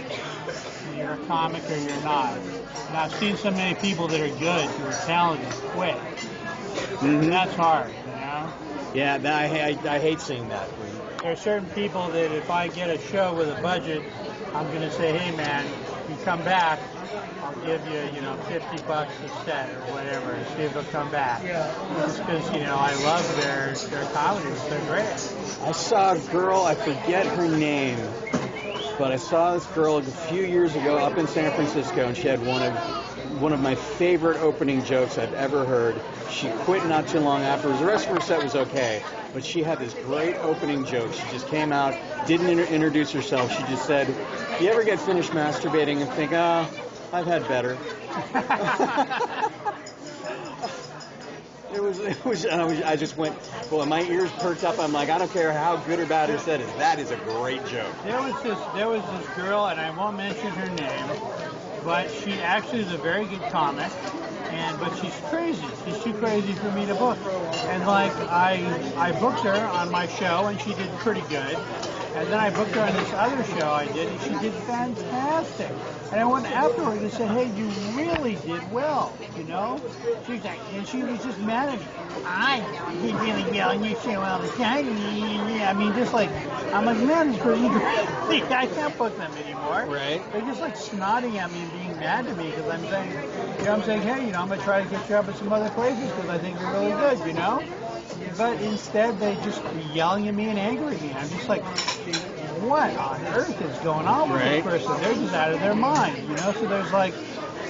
You're a comic or you're not. And I've seen so many people that are good, who are talented, quit. Mm-hmm. That's hard, Yeah, I hate seeing that. There are certain people that if I get a show with a budget, I'm going to say, hey man, you come back, I'll give you, $50 a set or whatever, and see if they'll come back. Yeah. Just because, I love their comedy. They're great. I saw a girl, I forget her name, but I saw this girl a few years ago up in San Francisco, and she had one of my favorite opening jokes I've ever heard. She quit not too long afterwards. The rest of her set was okay, but she had this great opening joke. She just came out, didn't introduce herself. She just said, "You ever get finished masturbating and think, I've had better." I just went, well, my ears perked up. I'm like, I don't care how good or bad her set is. That is a great joke. There was this girl, and I won't mention her name, but she actually is a very good comic, but she's crazy. She's too crazy for me to book. And I booked her on my show, and she did pretty good. And then I booked her on this other show I did, and she did fantastic. And I went afterwards and said, hey, you really did well, you know? She was like, and she was just mad at me. I did really well on your show all the time. I mean, just like, I'm like, man, this person, I can't book them anymore. Right. They're just like snotting at me and being mad to me because I'm saying, I'm saying, hey, I'm going to try to get you up at some other places because I think you're really good, you know? But instead, they just yelling at me and angry at me. I'm just like, what on earth is going on with this person? They're just out of their mind, you know? So there's like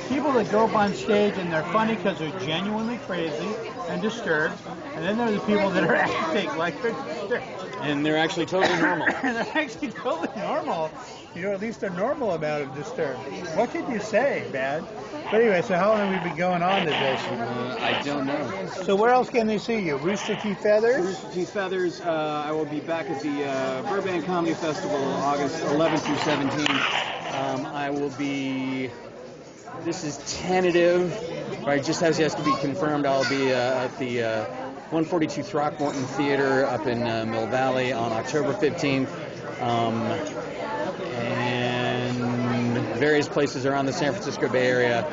people that go up on stage and they're funny because they're genuinely crazy and disturbed. And then there are the people that are acting like they're disturbed. And they're actually totally normal. And they're actually totally normal. At least a normal amount of disturbed. What could you say, man? But anyway, so how long have we been going on to this? I don't know. So where else can they see you? Rooster Teeth Feathers? Rooster Teeth Feathers. I will be back at the Burbank Comedy Festival August 11th through 17th. I will be... This is tentative, right? Just has to be confirmed. I'll be at the 142 Throckmorton Theater up in Mill Valley on October 15th. And various places around the San Francisco Bay Area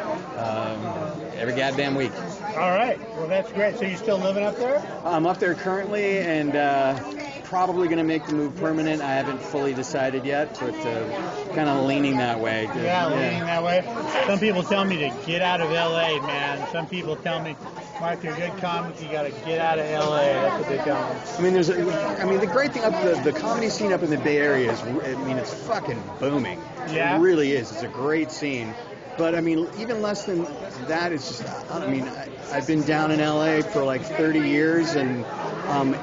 every goddamn week. All right. Well, that's great. So you're still living up there? I'm up there currently and probably going to make the move permanent. I haven't fully decided yet, but kind of leaning that way. Leaning that way. Some people tell me to get out of L.A., man. Some people tell me, Mark, you're a good comic. You got to get out of L.A. That's what they tell me. The great thing up the comedy scene up in the Bay Area is, it's fucking booming. Yeah. It really is. It's a great scene. But, even less than that, it's just, I've been down in L.A. for like 30 years, and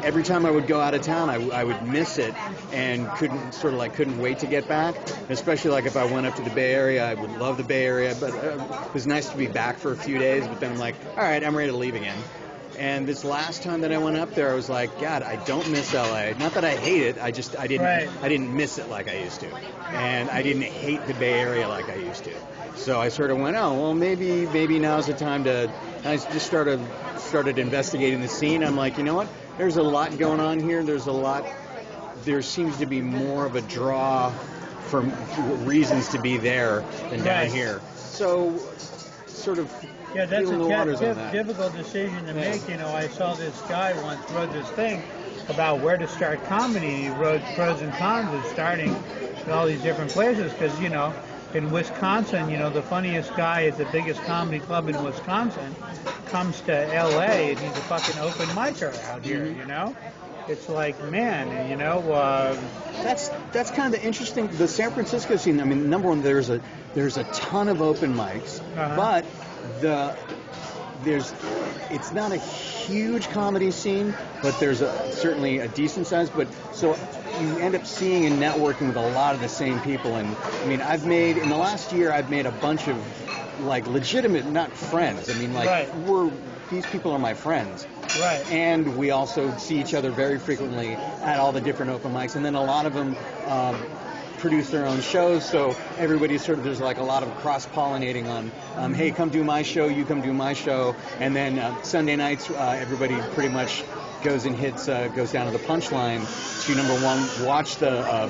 every time I would go out of town, I would miss it and couldn't wait to get back. Especially like if I went up to the Bay Area, I would love the Bay Area, but it was nice to be back for a few days, but then I'm like, all right, I'm ready to leave again. And this last time that I went up there, I was like, God, I don't miss LA. Not that I hate it, I didn't miss it like I used to. And I didn't hate the Bay Area like I used to. So I sort of went, oh, well, maybe now's the time to, I just started investigating the scene. I'm like, you know what? There's a lot going on here. There seems to be more of a draw for reasons to be there than down here. So sort of that's feeling the waters on that. Difficult decision to make. I saw this guy once wrote this thing about where to start comedy. He wrote pros and cons of starting in all these different places because, in Wisconsin, the funniest guy at the biggest comedy club in Wisconsin comes to L.A. and he's a fucking open micer out here, It's like, man, That's kind of the interesting. The San Francisco scene. Number one, there's a ton of open mics, but it's not a huge comedy scene, but there's certainly a decent size. But so you end up seeing and networking with a lot of the same people. And in the last year, I've made a bunch of legitimate, not friends. These people are my friends. Right. And we also see each other very frequently at all the different open mics. And then a lot of them produce their own shows, so everybody's there's a lot of cross-pollinating on, hey, come do my show, you come do my show. And then Sunday nights, everybody pretty much goes down to the Punchline to, number one, watch the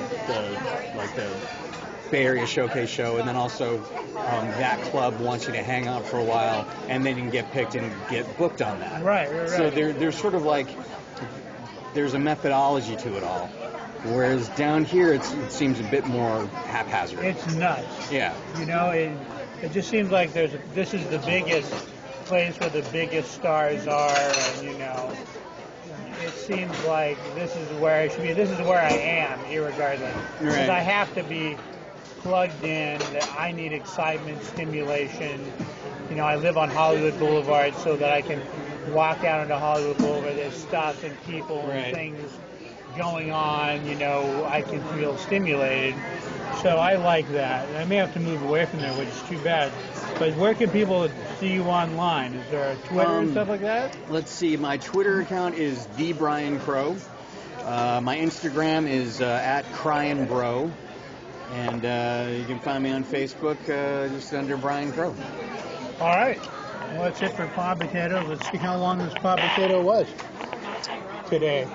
Bay Area Showcase show, and then also that club wants you to hang out for a while, and then you can get picked and get booked on that. Right. So there's sort of there's a methodology to it all, whereas down here it seems a bit more haphazard. It's nuts. Yeah. It just seems like this is the biggest place where the biggest stars are, and it seems like this is where I should be. This is where I am, irregardless. Because Right. I have to be plugged in. That I need excitement, stimulation. I live on Hollywood Boulevard, so that I can walk out onto Hollywood Boulevard. There's stuff and people Right. and things going on. I can feel stimulated. So I like that. I may have to move away from there, which is too bad. But where can people see you online? Is there a Twitter and stuff like that? Let's see. My Twitter account is the Brian Crow. My Instagram is at CryanBro. And you can find me on Facebook just under Brian Crow. All right. Well, that's it for Pod Potato. Let's see how long this Pod Potato was today.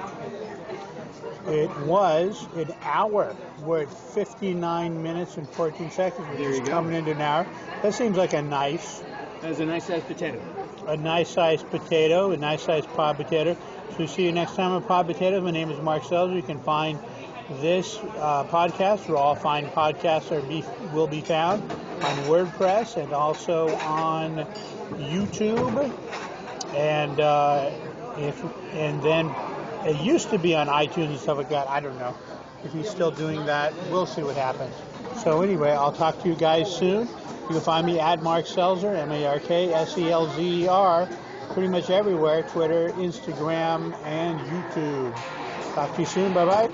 It was an hour. We're at 59 minutes and 14 seconds. We're There you just go. coming into an hour. That seems like a nice sized potato. sized potato, a nice sized pod potato. So we see you next time on Pod Potatoes. My name is Mark Selzer. You can find this podcast where all fine podcasts will be found on WordPress and also on YouTube. And then it used to be on iTunes and stuff like that. I don't know if he's still doing that. We'll see what happens. So anyway, I'll talk to you guys soon. You can find me at Mark Selzer, MarkSelzer, pretty much everywhere, Twitter, Instagram, and YouTube. Talk to you soon. Bye-bye.